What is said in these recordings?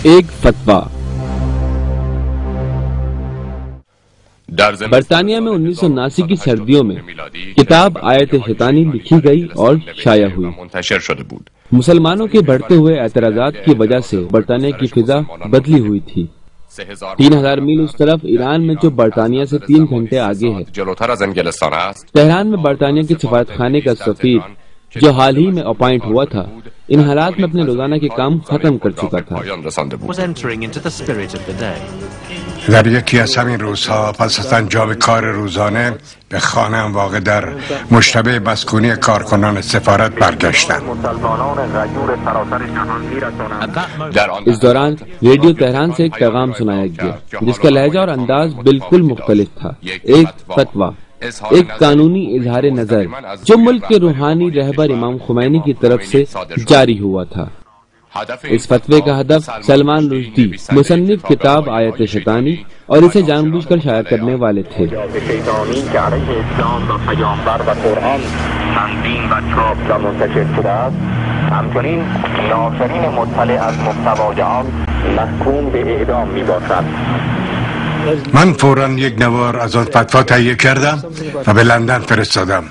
ایک فتویٰ۔ برطانیہ میں 1979 کی سردیوں میں کتاب آیت شیطانی لکھی گئی اور شائع ہوئی۔ مسلمانوں کے بڑھتے ہوئے اعتراضات کی وجہ سے برطانیہ کی فضا بدلی ہوئی تھی۔ 3000 میل اس طرف ایران میں جو برطانیہ سے 3 گھنٹے آگے ہے، تہران میں برطانیہ کے سفارت خانے کا سفیر جو حال ہی میں اپائنٹ ہوا تھا، ان حالات میں اپنے روزانہ کے کام ختم کر چکا تھا۔ در یکی از همین روزها پس از انجام کار روزانه به خانه‌ام واقع در مشتبه مسکونی کارکنان سفارت برگشتم. اس دوران ریڈیو تہران سے ایک پیغام سنایا گیا جس کا لہجہ اور انداز بالکل مختلف تھا۔ ایک فتویٰ، ایک قانونی اظہار نظر جو ملک کے روحانی رہبر امام خمینی کی طرف سے جاری ہوا تھا۔ اس فتوے کا ہدف سلمان رشدی، مصنف کتاب آیت شیطانی اور اسے جان بوجھ کر شائع کرنے والے تھے، من فوراً یک نوار از آن فتوا تهیه کردم و به لندن فرستادم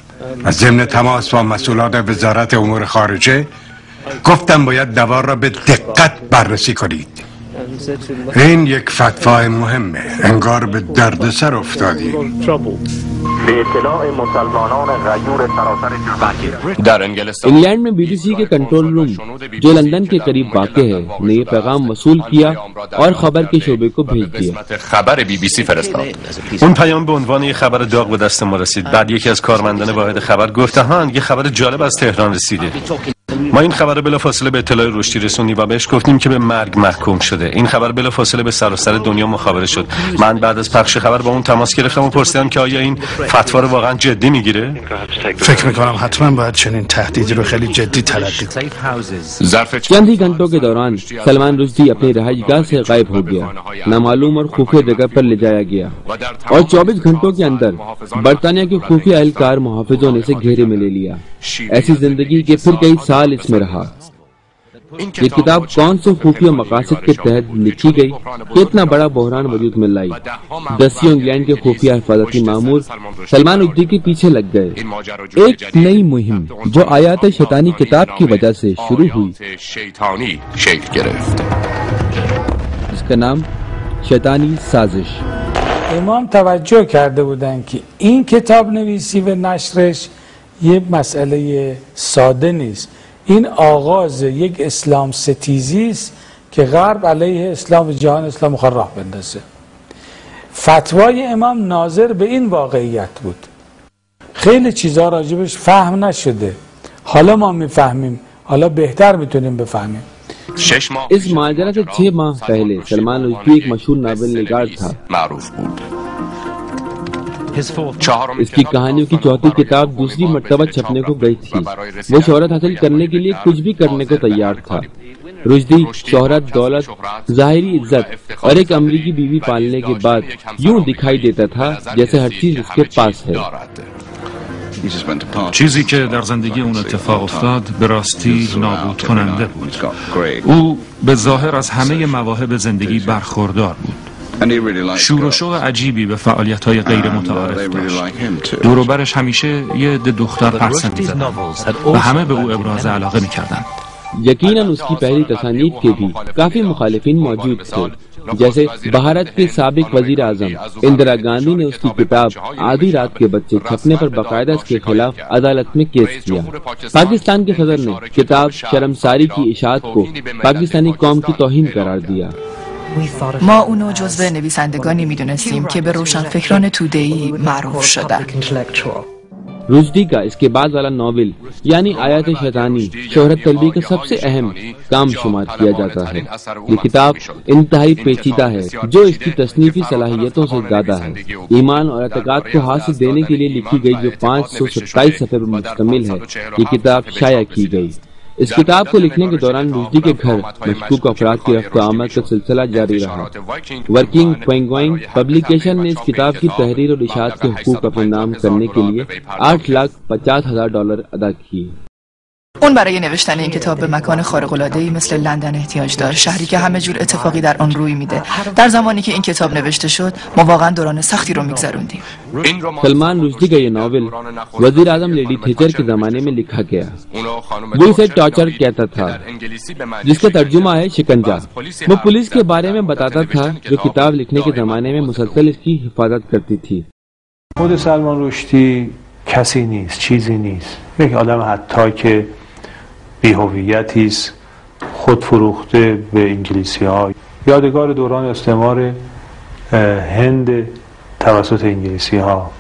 و ضمن تماس با مسئولان وزارت امور خارجه گفتم باید نوار را به دقت بررسی کنید. این یک فتوا مهمه، انگار به دردسر افتادیم. به اطلاع مسلمانان غیور سراسر در انگلینڈ میں BBC کے کنٹرول روم جو لندن کے قریب واقع ہے نے یہ پیغام وصول کیا اور خبر کے شعبے کو بھیج دیا۔ خبر BBC فرستاد. اون پیام به عنوان یک خبر داغ به دست ما رسید. بعد یکی از کارمندان واحد خبر گفت هان یه خبر جالب از تهران رسیده. ما این خبر بلافاصله به اطلاع رشدی رسوندیم و بهش گفتیم که به مرگ محکوم شده. این خبر بلافاصله به سراسر دنیا مخابره شد. من بعد از پخش خبر با اون تماس گرفتم و پرسیدم که آیا این فتوا رو واقعا جدی میگیره؟ فکر میکنم حتما باید چنین تهدیدی رو خیلی جدی تلقی کنیم. چند ہی گھنٹوں کے دوران سلمان رشدی اپنی رہائش گاہ سے غائب ہو گیا، نامعلوم اور خفیہ جگہ پر لے جایا گیا اور 24 گھنٹوں کے اندر برطانیہ کے خفیہ اہلکار محافظوں نے اسے گھیرے میں لے لیا۔ ایسی زندگی کے پھر کئی سال اس میں رہا۔ یہ کتاب کون سے خفیہ مقاصد کے تحت لکھی گئی کہ اتنا بڑا بحران وجود میں لائی؟ دسیوں انگلینڈ کے خفیہ حفاظتی مامور سلمان رشدی کے پیچھے لگ گئے۔ ایک نئی مہم جو آیات شیطانی کتاب کی وجہ سے شروع ہوئی، جس کا نام شیطانی سازش۔ امام توجه کرده بودن که این کتاب نویسی و نشرش یه مسئله ساده نیست. این آغاز یک اسلام ستیزی است که غرب علیه اسلام و جهان اسلام می‌خواد راه بندازه. فتوای امام ناظر به این واقعیت بود. خیلی چیزا راجبش فهم نشده. حالا ما میفهمیم. حالا بهتر میتونیم بفهمیم. اس ماجرا سے 6 ماہ پہلے سلمان رشدی ایک مشہور ناول نگار تھا۔ اس کی کہانیوں کی 4تھی کتاب دوسری مرتبہ چھپنے کو گئی تھی۔ وہ شہرت حاصل کرنے کے لیے کچھ بھی کرنے کو تیار تھا۔ رشدی شہرت، دولت، ظاہری عزت اور ایک امریکی بیوی پالنے کے بعد یوں دکھائی دیتا تھا جیسے ہر چیز اس کے پاس ہے۔ چیزی که در زندگی اون اتفاق افتاد به راستی نابود کننده بود. او به ظاهر از همه مواهب زندگی برخوردار بود. شور و شوق عجیبی به فعالیت‌های غیر متعارف داشت. دور و برش همیشه یه عده دختر پرسه می‌زدن و همه به او ابراز علاقه می‌کردند. یقیناً اس کی پہلی تصانیف کے بھی کافی مخالفین موجود تھے، جیسے بھارت کے سابق وزیر اعظم اندرا گاندھی نے اس کی کتاب آدھی رات کے بچے چھپنے پر باقاعدہ اس کے خلاف عدالت میں کیس کیا۔ پاکستان کے صدر نے کتاب شرمساری کی اشاعت کو پاکستانی قوم کی توہین قرار دیا۔ ما اونو جزو نویسندگانی میدونستیم که به روشنفکران توده‌ای معروف شدن. رشدی کا اس کے بعد والا ناول یعنی آیات شیطانی شہرت طلبی کا سب سے اہم کام شمار کیا جاتا ہے۔ یہ کتاب انتہائی پیچیدہ ہے جو اس کی تصنیفی صلاحیتوں سے زیادہ ہے۔ ایمان اور اعتقاد کو ہاتھ دینے کے لیے لکھی گئی جو 527 صفحے پر مشتمل ہے، یہ کتاب شائع کی گئی۔ اس کتاب کو لکھنے کے دوران رشدی کے گھر مشکوک افراد کی رفت آمد کا سلسلہ جاری رہا۔ ورکنگ پینگوئن پبلیکیشن نے اس کتاب کی تحریر اور اشاعت کے حقوق اپنے نام کرنے کے لیے $8,50,000 ادا کیے۔ اون برای نوشتن این کتاب به مکان خارق‌العاده‌ای مثل لندن احتیاج داشت، شهری که همه جور اتفاقی در آن روی میده. در زمانی که این کتاب نوشته شد ما واقعا دوران سختی رو میگذروندیم. सलमान रुश्दी का ये नावल वजीर आजम लेडी थेचर के जमाने में लिखा गया। वो इसे टॉर्चर कहता था, जिसका तर्जुमा है शिकंजा। वो पुलिस के बारे में बताता था जो किताब लिखने के जमाने में मुसलसल इसकी हिफाजत करती थी। خود سلمان رشدی کسی نیست، چیزی نیست، یک آدم حتی که بی‌هویتی است، خود فروخته به انگلیسی‌ها، یادگار دوران استعمار هند توسط انگلیسی‌ها.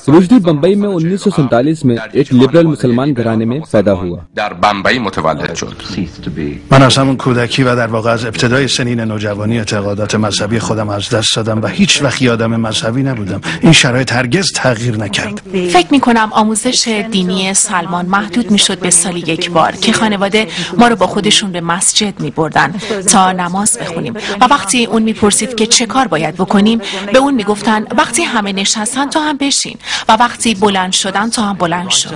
रुश्दी बम्बई में 1947 में एक लिबरल मुसलमान घराने में पैदा हुआ। در بمبئی متولد شد. من از همون کودکی و در واقع از ابتدای سنین نوجوانی اعتقادات مذهبی خودم از دست دادم و هیچ وقت آدم مذهبی نبودم. این شرایط هرگز تغییر نکرد. فکر می‌کنم آموزش دینی سلمان محدود می‌شد به سالی یک بار که خانواده ما رو با خودشون به مسجد می‌بردن تا نماز بخونیم و وقتی اون می‌پرسید که چه کار باید بکنیم به اون می‌گفتن وقتی همه نشستن تو هم بشین و وقتی بلند شدن تو هم بلند شو.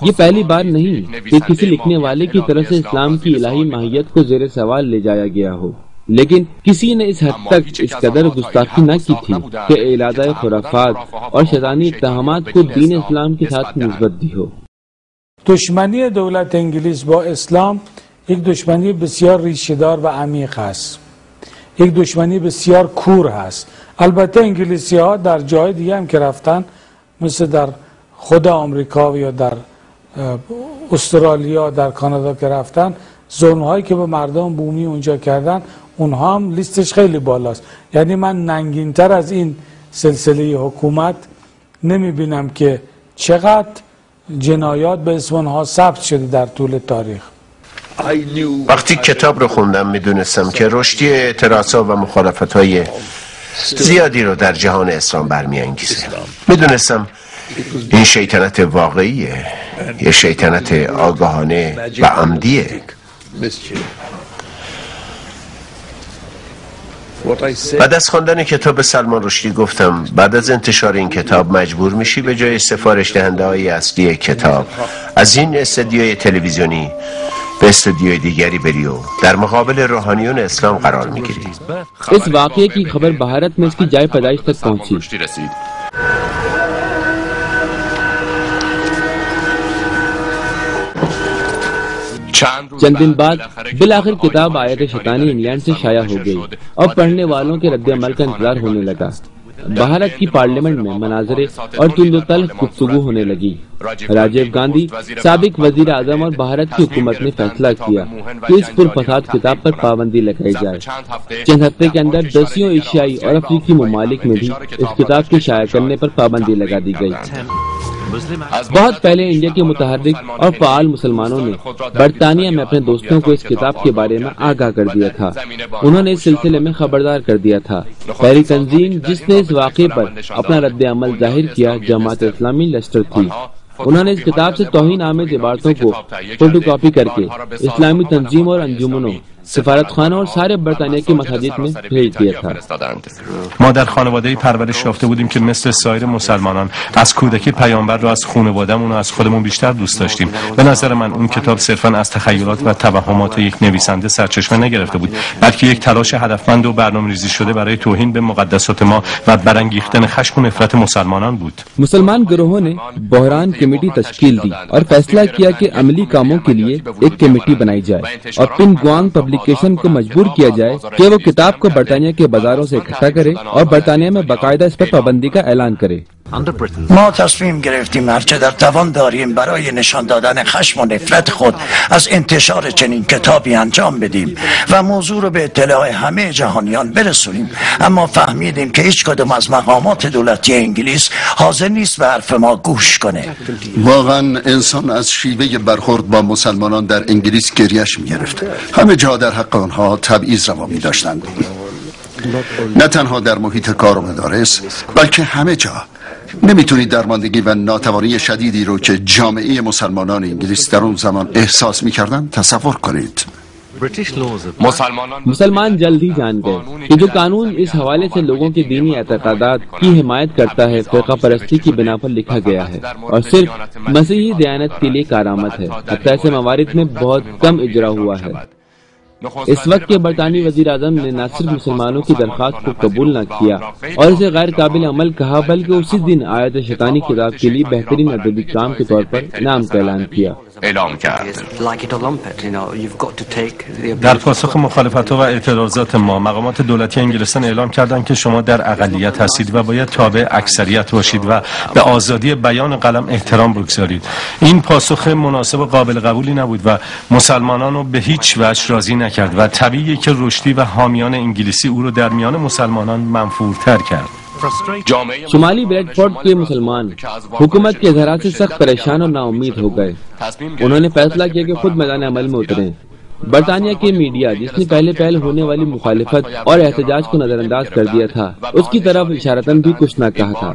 ये पहली बार नहीं कि किसी लिखने वाले की तरफ से इस्लाम की इलाही माहियत को जेर सवाल ले जाया गया हो, लेकिन किसी ने इस हद तक इस कदर गुस्ताखी न की थी कि इलादा खुराफात और शैतानी इत्तहामात को दीन इस्लाम के साथ निस्बत दी हो। دشمنی دولت انگلیس با اسلام یک دشمنی بسیار ریشه‌دار و عمیق است، یک دشمنی بسیار کور هست. البته انگلیسی ها در جای دیگه هم که رفتن مثل در خود آمریکا یا در استرالیا در کانادا که رفتن، ظلم‌هایی که به مردم بومی اونجا کردن اونها هم لیستش خیلی بالاست. یعنی من ننگین‌تر از این سلسله حکومت نمی‌بینم که چقدر جنایات به اسم اونها ثبت شده در طول تاریخ. وقتی کتاب رو خوندم میدونستم که رشدی اعتراضات و مخالفت‌های زیادی رو در جهان اسلام برمی‌انگیزه. میدونستم این شیطنت واقعیه، یه شیطنت آگاهانه و عمدیه. بعد از خواندن کتاب سلمان رشدی گفتم بعد از انتشار این کتاب مجبور میشی به جای سفارش دهنده های اصلی کتاب از این استودیوی تلویزیونی به استودیوی دیگری بری و در مقابل روحانیون اسلام قرار میگیری. इस वाकये की खबर भारत में इसकी जाए पैदाइश तक पहुंची। चंद दिन बाद बिलाखिर किताब आयत शैतानी इंग्लैंड से शाया हो गई और पढ़ने वालों के रद्द-ए-अमल का इंतजार होने लगा। भारत की पार्लियामेंट में मनाजरे और तुंदोतल गुफ्तगू होने लगी। राजीव गांधी साबिक वजीर आजम और भारत की हुकूमत ने फैसला किया कि इस पुरफसाद किताब पर पाबंदी लगाई जाए। चंद हफ्ते के अंदर दसियों एशियाई और अफ्रीकी ममालिक में भी इस किताब के शाया करने पर पाबंदी लगा दी गई। बहुत पहले इंडिया के मुतहर्रिक और फाल मुसलमानों ने बरतानिया में अपने दोस्तों को इस किताब के बारे में आगाह कर दिया था। उन्होंने इस सिलसिले में खबरदार कर दिया था। पहली तंजीम जिसने इस वाक़े पर अपना रद्द अमल जाहिर किया जमात इस्लामी लश्कर थी। उन्होंने इस किताब से तौहीन आमेज इबारतों को फोटो कॉपी करके इस्लामी तंजीम और अंजुमनों سفارت خانه و سایر برطانیه که مساجد में भेज दिया था. ما در خانواده‌ای پرورش یافته بودیم که مثل سایر مسلمانان از کودکی پیامبر رو از خانواده‌مون و از خودمون بیشتر دوست داشتیم. به نظر من اون کتاب صرفاً از تخیلات و توهمات یک نویسنده سرچشمه نگرفته بود، بلکه یک تلاش هدفمند و برنامه‌ریزی شده برای توهین به مقدسات ما و برانگیختن خشم و نفرت مسلمانان بود. मुसलमान गिरोहों ने बहरान कमेटी तश्कील दी और फैसला किया कि अमली कामों के लिए एक कमेटी बनाई जाए और पिन गुआंग पब्लिकेशन को मजबूर किया जाए कि वो किताब को बरतानिया के बाजारों से इकट्ठा करे और बरतानिया में बाकायदा इस पर पाबंदी का ऐलान करे. ما تصمیم گرفتیم هرچه در توان داریم برای نشان دادن خشم و نفرت خود از انتشار چنین کتابی انجام بدیم و موضوع رو به اطلاع همه جهانیان برسونیم، اما فهمیدیم که هیچ کدوم از مقامات دولتی انگلیس حاضر نیست به حرف ما گوش کنه. واقعا انسان از شیوه برخورد با مسلمانان در انگلیس گریش می‌گرفت. همه جا در حق آنها تبعیض روا می‌داشتند، نه تنها در محیط کار و مدارس بلکه همه جا. نمیتونید درماندگی و ناتوانی شدیدی رو که جامعه مسلمانان انگلیس در اون زمان احساس میکردن تصور کنید. मुसलमान जल्द ही जान गए कि जो कानून इस हवाले से लोगों के दीनी एतकादात की हिमायत करता है फ़िरका परस्ती की बिना पर लिखा गया है और सिर्फ मसीही दयानत के लिए कारामत है। हत्ता ऐसे मवारिद में बहुत कम इजरा हुआ है। इस वक्त के बरतानी वजीर आजम ने न सिर्फ मुसलमानों की दरख्वास्त को कबूल न किया और इसे गैर काबिल अमल कहा, बल्कि उसी दिन आयत शैतानी किताब के लिए बेहतरीन अदबी काम के तौर पर इनाम का ऐलान किया। در پاسخ مخالفت‌ها و اعتراضات ما، مقامات دولتی انگلستان اعلام کردند که شما در اقلیت هستید و باید تابع اکثریت باشید و به آزادی بیان قلم احترام بگذارید. این پاسخ مناسب و قابل قبولی نبود و مسلمانان رو به هیچ وجه راضی نکرد و طبیعیه که رشدی و حامیان انگلیسی او رو در میان مسلمانان منفورتر کرد. शुमाली ब्रेडफोर्ड के मुसलमान हुकूमत के इजहार से सख्त परेशान और नाउम्मीद हो गए। उन्होंने फैसला किया कि खुद मैदान अमल में उतरें। बरतानिया के मीडिया, जिसने पहले होने वाली मुखालिफत और एहतजाज को नजरअंदाज कर दिया था, उसकी तरफ इशारतन भी कुछ न कहा था।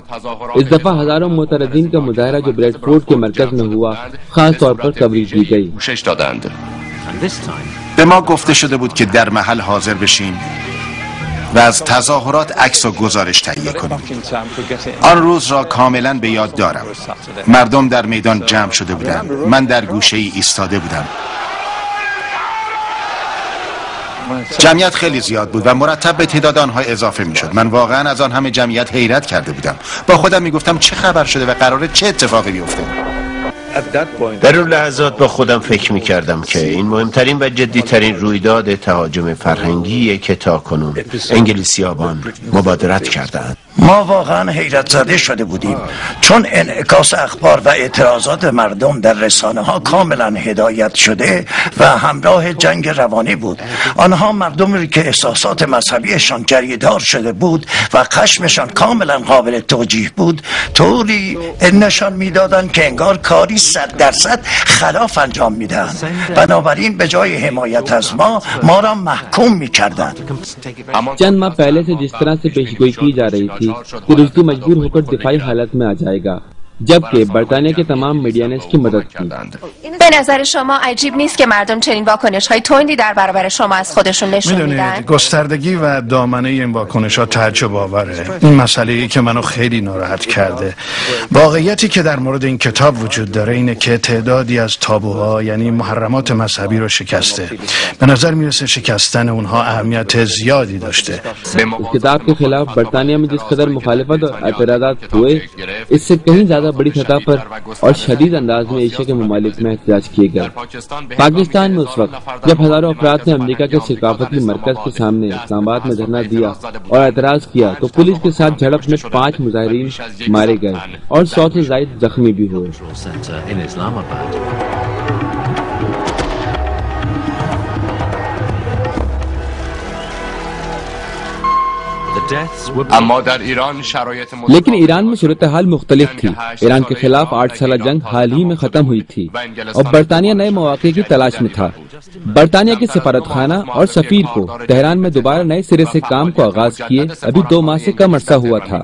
इस दफा हजारों मुतरद्दीन का मुजाहरा जो ब्रेडफोर्ड के मरकज में हुआ, खास तौर पर कवरेज की गई। به ما گفته شده بود که در محل حاضر بشیم و از تظاهرات عکس و گزارش تهیه کنیم. آن روز را کاملا به یاد دارم. مردم در میدان جمع شده بودند. من در گوشه ای ایستاده بودم. جمعیت خیلی زیاد بود و مرتب به تعداد آنها اضافه می شد. من واقعا از آن همه جمعیت حیرت کرده بودم. با خودم می گفتم چه خبر شده و قراره چه اتفاقی بیفته. در اون لحظات با خودم فکر می کردم که این مهمترین و جدیترین رویداد تهاجم فرهنگیه که تاکنون انگلیسیابان مبادرت کردند. ما واقعا حیرت زده شده بودیم چون انعکاس اخبار و اعتراضات مردم در رسانه ها کاملا هدایت شده و همراه جنگ روانی بود. آنها مردمی که احساسات مذهبیشان جریدار شده بود و خشمشان کاملا قابل توجیه بود طوری نشان میدادند که انگار کاری 100% خلاف انجام میدن. بنابراین به جای حمایت از ما را محکوم میکردند. चंद माह पहले से जिस तरह से पेशगोई की जा रही थी कि रुश्दी मजबूर होकर दिफाई हालत में आ जाएगा, जबकि बरतानिया के तमाम मीडिया ने इसकी मदद की। به نظر شما عجیب نیست که مردم چنین واکنش‌های تندی در برابر شما از خودشون نشون میدن؟ گستردگی و دامنه این واکنش‌ها تعجب آوره. این مسئله‌ای که منو خیلی ناراحت کرده. واقعیتی که در مورد این کتاب وجود داره اینه که تعدادی از تابوها یعنی محرمات مذهبی رو شکسته. به نظر میرسه شکستن اونها اهمیت زیادی داشته. इस किताब के खिलाफ बरतानिया में जिस कदर मुखालिफत और एतराज़ात हुए, इससे कहीं ज्यादा बड़ी सतह पर और शदीद अंदाज में एशिया के ममालिक में एहतजाज किए गए। पाकिस्तान में उस वक्त जब हजारों अफराद ने अमेरिका के सकाफती मरकज के सामने इस्लामाबाद में धरना दिया और एतराज किया, तो पुलिस के साथ झड़प में 5 मुजाहिरीन मारे गए और 100 से ज्यादा जख्मी भी हुए। लेकिन ईरान में सूरत हाल मुख्तलिफ थी। ईरान के खिलाफ 8 साल जंग हाल ही में खत्म हुई थी और बरतानिया नए मौके की तलाश में था। बरतानिया के सफारत खाना और सफीर को तेहरान में दोबारा नए सिरे से काम को आगाज किए अभी 2 माह से कम अरसा हुआ था।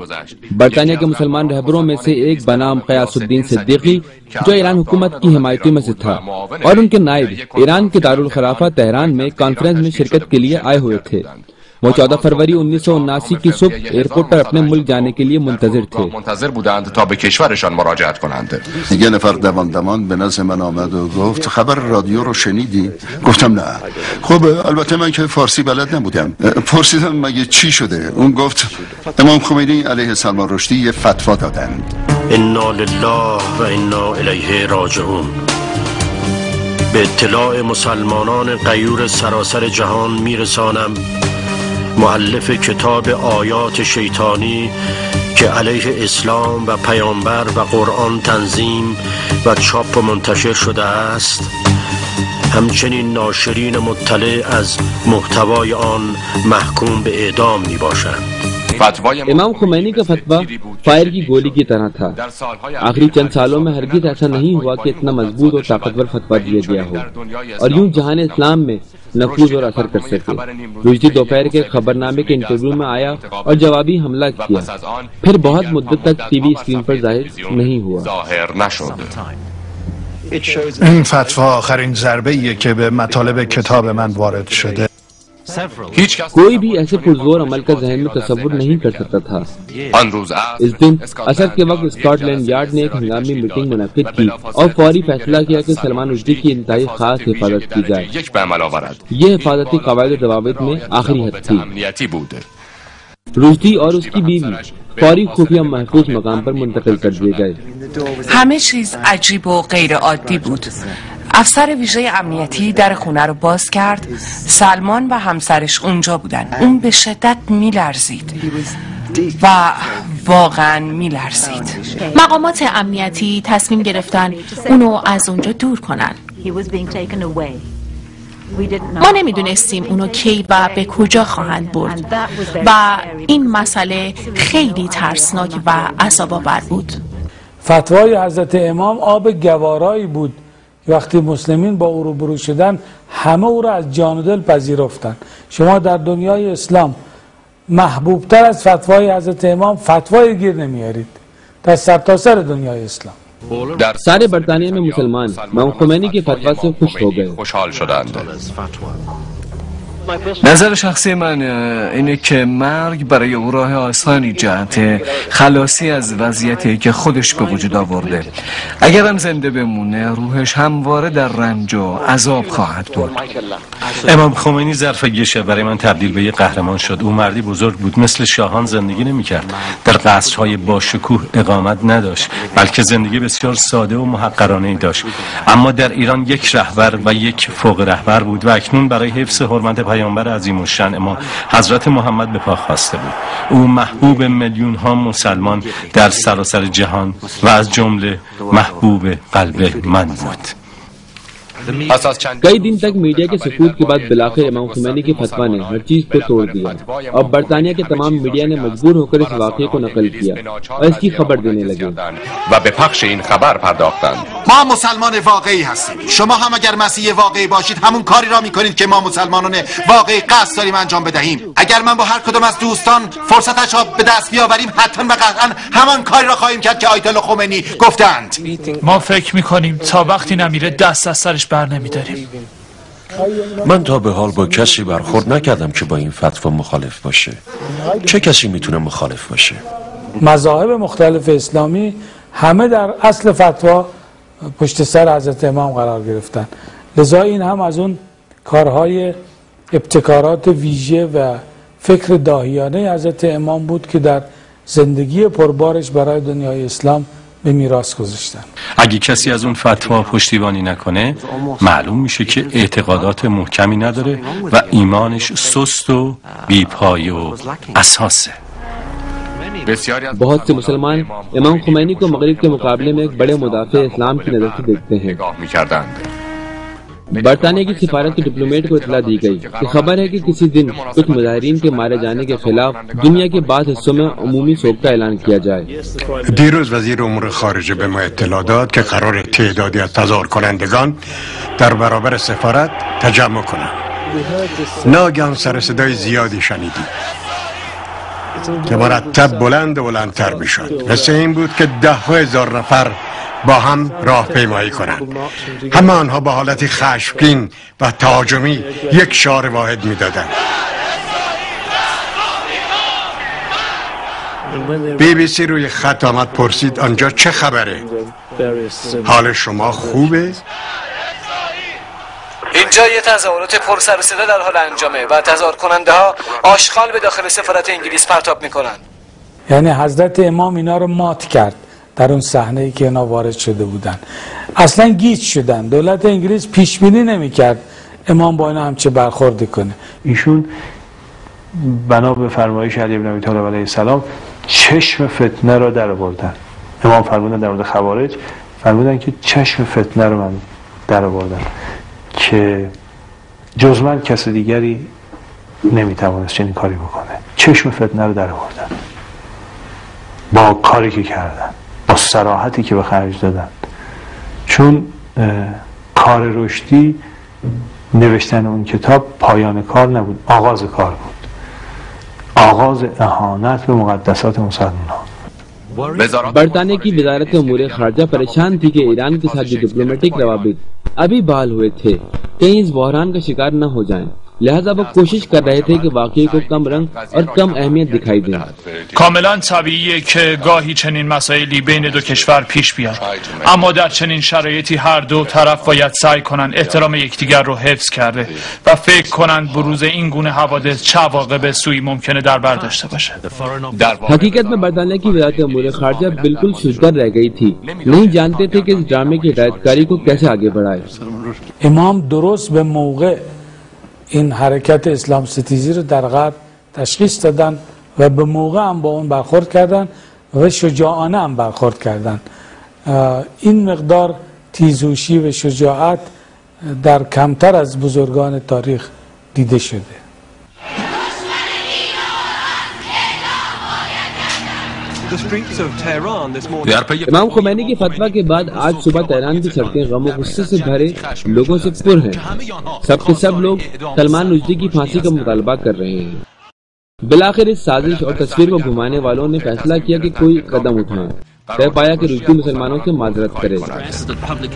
बरतानिया के मुसलमान रहबरों में से एक बनाम क़यासुद्दीन सिद्दीकी, जो ईरान हुकूमत की हिमायती में से था, और उनके नायब ईरान के दारुल खिलाफा तेहरान में कॉन्फ्रेंस में शिरकत के लिए आए हुए थे। वो 14 फरवरी 1979 की सुबह एयरपोर्ट पर अपने मुल्क जाने के लिए मुंतजिर थे। یه نفر دوان به نزد من آمد و گفت خبر رادیو رو شنیدی؟ گفتم نه. خب البته من که فارسی بلد نبودم. پرسیدم مگه چی شده؟ اون گفت امام خمینی علیه سلمان رشدی یه فتوا دادن. انا لله و انا الیه راجعون. به اطلاع مسلمانان غیور سراسر جهان میرسانم مؤلف کتاب آیات شیطانی که علیه اسلام و پیامبر و قرآن تنظیم و چاپ و منتشر شده است، همچنین ناشرین مطلع از محتوای آن محکوم به اعدام می باشند. इमाम खुमैनी का फतवा फायर की गोली की तरह था। आखिरी चंद सालों में हरगिज ऐसा नहीं हुआ कि इतना मजबूत और ताकतवर फतवा दिया गया हो और यूं जहान इस्लाम में नफूज और असर कर सके। रुश्दी दोपहर के खबरनामे के इंटरव्यू में आया और जवाबी हमला किया, फिर बहुत मुद्दत तक टीवी स्क्रीन पर जाहिर नहीं हुआ। این فتوا آخرین ضربه‌ایه که به مطالب کتاب من وارد شده. कोई भी ऐसे पुरजोर अमल का जहन में तस्वुर नहीं कर सकता था। इस दिन असर के वक्त स्कॉटलैंड यार्ड ने एक हंगामी मीटिंग मुनक्किद की और फौरी फैसला किया कि सलमान रुश्दी की इंतहाई खास हिफाजत की जाए। ये हिफाजती कवायद दवाबित में आखिरी हद थी। रुश्दी और उसकी बीवी फौरी खुफिया महफूज मकाम पर मुंतकिल कर दिए गए। همه چیز عجیب و غیر عادی بود. افسر ویژه امنیتی در خونه رو باز کرد. سلمان و همسرش اونجا بودن. اون به شدت میلرزید و واقعا میلرزید. مقامات امنیتی تصمیم گرفتن اونو از اونجا دور کنن. ما نمیدونستیم اونو کی و به کجا خواهند برد و این مسئله خیلی ترسناک و عذاب‌آور بود. فتوای حضرت امام آب گوارایی بود. وقتی مسلمین با او روبرو شدن همه او را از جان و دل پذیرفتند. شما در دنیای اسلام محبوبتر از فتوای حضرت امام فتوای گیر نمیارید در سرتاسر دنیای اسلام. सारे बरतानिया में मुसलमान इमाम खुमैनी के फतवा से खुश हो गए। نظر شخصی من اینه که مرگ برای او راه آسانی جهت خلاصی از وضعیتی که خودش به وجود آورده. اگرم زنده بمونه روحش همواره در رنج و عذاب خواهد بود. امام خمینی ظرف یه شب برای من تبدیل به یه قهرمان شد. او مردی بزرگ بود، مثل شاهان زندگی نمی‌کرد. در قصرهای با شکوه اقامت نداشت، بلکه زندگی بسیار ساده و محقرانه‌ای داشت. اما در ایران یک رهبر و یک فوق رهبر بود و اکنون برای حفظ حرمت پیامبر عظیم الشأن ما حضرت محمد به پا خواسته بود. او محبوب میلیون ها مسلمان در سراسر جهان و از جمله محبوب قلب من بود. कई दिन तक मीडिया के सकूत के बाद बिलाखिर इमाम खुमैनी के फतवा ने हर चीज को तोड़ दिया और बरतानिया के तमाम मीडिया ने मजबूर होकर इस वाक़े को नकल किया और इसकी खबर देने लगे و به پخش این خبر پرداختند. ما مسلمان واقعی هستیم. شما هم اگر مسیح واقعی باشید همون کاری را میکنید که ما مسلمانان واقعی قصد داریم انجام بدهیم. اگر من با هر کدام از دوستان فرصتش را به دست بیاوریم حتما و قطعا همان کاری را خواهیم کرد که آیت الله خمینی گفتند. ما فکر میکنیم تا وقتی نمیره دست از سرش بر نمیداریم. من تا به حال با کسی برخورد نکردم که با این فتوا مخالف باشه. چه کسی میتونه مخالف باشه؟ مذاهب مختلف اسلامی همه در اصل فتوا پشت سر حضرت امام قرار گرفتن. لذا این هم از اون کارهای ابتکارات ویژه و فکر داهیانه حضرت امام بود که در زندگی پربارش برای دنیای اسلام به میراث گذاشتن. اگه کسی از اون فتوا پشتیبانی نکنه معلوم میشه که اعتقادات محکمی نداره و ایمانش سست و بی‌پایه و اساسه. बहुत से मुसलमान इमाम खुमैनी को मगरिब के मुकाबले में एक बड़े मुदाफ़े इस्लाम की नज़र से देखते हैं। बरतानिया की सिफारत के डिप्लोमेट को इतला दी गई कि खबर है कि किसी दिन कुछ मुजाहिरीन के मारे जाने के खिलाफ दुनिया के बाद हिस्सों में अमूमी शोक का ऐलान किया जाए। دیروز وزیر امور خارجه به ما اطلاع داد که قرار تعدادی از تظاهر کنندگان در برابر سفارت تجمع کنند. ناگهان سر صدای زیادی شنیدیم که مرتب بلند و بلندتر میشد. مثل این بود که 10,000 نفر با هم راهپیمایی کنند. همه آنها با حالتی خشمگین و تهاجمی یک شعار واحد میدادند. BBC روی خط آمد پرسید آنجا چه خبره؟ حال شما خوبه؟ اینجا یه تظاهرات پر سر و صدا در حال انجامه و تظاهر کننده ها آشغال به داخل سفارت انگلیس پرتاب میکنن. یعنی حضرت امام اینا رو مات کرد در اون صحنه‌ای که اینا وارد شده بودن. اصلا گیج شدن. دولت انگلیس پیش بینی نمی‌کرد امام با اینا همچه برخوردی کنه. ایشون بنا به فرمایش علی بن ابی طالب علیه السلام چشم فتنه را در آوردن. امام فرمودن در مورد خوارج، فرمودن که چشم فتنه رو من در آوردن که جز من کس دیگری نمیتوانست چنین کاری بکنه. چشم فتنه رو در آوردن با کاری که کردن، با صراحتی که به خرج دادن. چون کار رشدی نوشتن اون کتاب پایان کار نبود، آغاز کار بود، آغاز اهانت به مقدسات مسلمان ها. बरतानिया की वजारत उमूर खारजा परेशान थी कि ईरान के साथ जो डिप्लोमेटिक रवाबित अभी बहाल हुए थे कहीं इस बहरान का शिकार न हो जाएं। लिहाजा वो कोशिश कर रहे थे कि वाकये को कम रंग और कम अहमियत दिखाई दे। کاملا طبیعیه که گاهی چنین مسائلی بین دو کشور پیش بیاد، اما در چنین شرایطی هر دو طرف باید سعی کنن احترام یکدیگر رو حفظ کرده و فکر کنن بروز این گونه حوادث چه عواقب سوئی ممکنه در بر داشته باشه. हकीकत में बरतानिया की वजारत उमूर खारजा बिल्कुल सुझकर रह गई थी, नहीं जानते थे कि इस ड्रामे की हिदायतकारी को कैसे आगे बढ़ाए। امام درست به موقع این حرکت اسلام ستیزی رو در غرب تشخیص دادن و به موقع هم با اون برخورد کردن و شجاعانه هم برخورد کردن. این مقدار تیزهوشی و شجاعت در کمتر از بزرگان تاریخ دیده شده. इमाम खुमैनी की फतवा के बाद आज सुबह तेहरान की सड़कें गम और गुस्से से भरे लोगों से पुर हैं। सबके सब लोग सलमान रुश्दी की फांसी का मुतालबा कर रहे हैं। बिलाखिर इस साजिश और तस्वीर को घुमाने वालों ने फैसला किया कि कोई कदम उठाएं। तय पाया कि रुश्दी मुसलमानों से माजरत करेगा।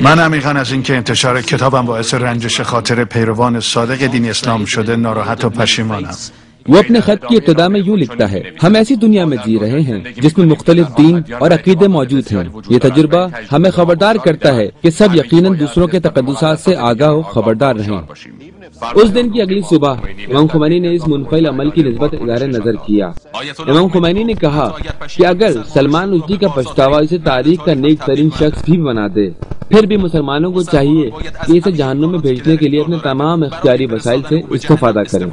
من عمیقاً از اینکه انتشار کتابم باعث رنجش خاطر پیروان صادق دین اسلام شده ناراحت و پشیمانم. वो अपने खत की इब्तिदा में यूं लिखता है, हम ऐसी दुनिया में जी रहे हैं जिसमें मुख्तलिफ दीन और अकीदे मौजूद हैं। ये तजुर्बा हमें खबरदार करता है कि सब यकीनन दूसरों के तकद्दुसात से आगाह हो खबरदार रहें। उस दिन की अगली सुबह इमाम खुमैनी ने इस मुनफिल अमल की निस्बत इज़हार नजर किया। इमाम खुमैनी ने कहा कि अगर सलमान रुश्दी का पछतावा इसे तारीख का नेक तरीन शख्स भी बना दे, फिर भी मुसलमानों को चाहिए कि इसे जहन्नुम में भेजने के लिए अपने तमाम इख्तियारी वसाइल से इस्तेफादा करें।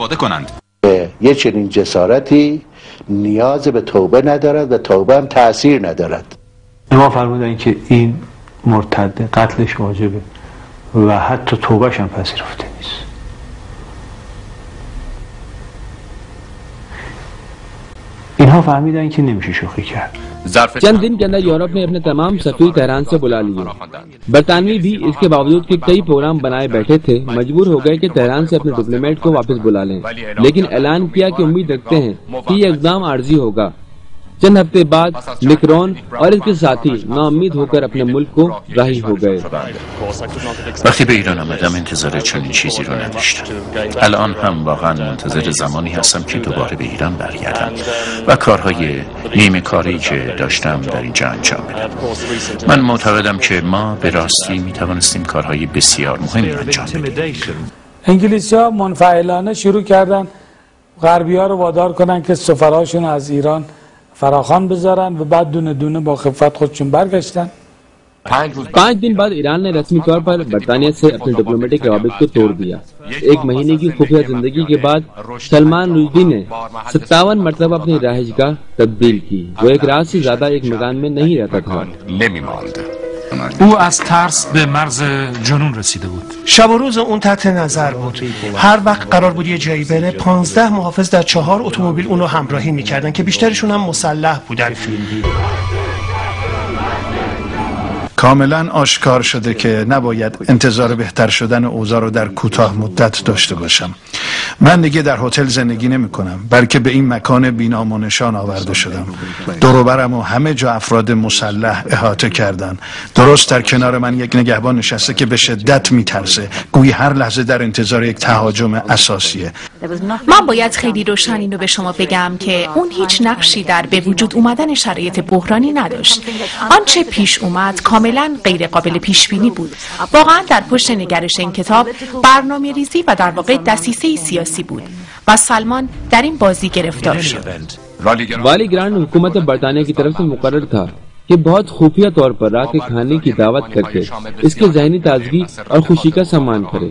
یه چنین جسارتی نیاز به توبه ندارد و توبه هم تأثیر ندارد. امام فرمودن که این مرتد قتلش واجبه و حتی توبهش هم پذیرفته نیست. اینها فهمیدن که نمیشه شوخی کرد. चंद दिन के अंदर यूरोप ने अपने तमाम सफीर तेहरान से बुला लिए। बरतानवी भी इसके बावजूद कि कई प्रोग्राम बनाए बैठे थे मजबूर हो गए कि तेहरान से अपने डिप्लोमेट को वापस बुला लें, लेकिन ऐलान किया कि उम्मीद रखते हैं कि यह इक़दाम आर्जी होगा। चंद हफ्ते बाद मैक्रोन और इसके साथी नाउम्मीद होकर अपने मुल्क को राही हो गए। وقتی به ایران آمدم انتظار چنین چیزی رو نداشتم. الان هم واقعا منتظر زمانی هستم که دوباره به ایران برگردم و کارهای نیمه کاری که داشتم در اینجا انجام بدم. من معتقدم که ما به راستی می توانستیم کارهای بسیار مهمی انجام بدیم. انگلیسی‌ها منفعلانه شروع کردن غربی‌ها رو وادار کنن که سفراشون از ایران فراخوان بذارن و بعد دونه دونه با خفت خودشون برگشتن. 5 दिन बाद ईरान ने रस्मी तौर पर बरतानिया से अपने डिप्लोमेटिक रवाबित को तोड़ दिया। 1 महीने की खुफिया जिंदगी के बाद सलमान रुश्दी ने 57 मरतबा अपनी रहायशगाह तब्दील की। वो एक रात से ज्यादा एक मकान में नहीं रहता था। او از ترس به مرز جنون رسیده بود. شب و روز اون تحت نظر بود. هر وقت قرار بود یه جایی بره 15 محافظ در 4 اتومبیل اونو همراهی میکردن که بیشترشون هم مسلح بودن. کاملا آشکار شده که نباید انتظار بهتر شدن اوضاع رو در کوتاه مدت داشته باشم. من دیگه در هتل زندگی نمی کنم، بلکه به این مکان بی‌نام و نشان آورده شدم. دور و برم و همه جا افراد مسلح احاطه کردن. درست در کنار من یک نگهبان نشسته که به شدت میترسه، گویی هر لحظه در انتظار یک تهاجم اساسیه. من باید خیلی روشن اینو به شما بگم که اون هیچ نقشی در به وجود اومدن شرایط بحرانی نداشت. آنچه پیش اومد کاملا غیر قابل پیش بینی بود. واقعا در پشت نگرش این کتاب برنامه‌ریزی و در واقع دسیسه سیاسی بود و سلمان در این بازی گرفتار شد. वाली ग्रांड हुकूमत बरतानिया की तरफ से मुकर्रर था कि बहुत खुफिया तौर पर रात के खाने की दावत करके इसके ज़हनी ताजगी और खुशी का सम्मान करे.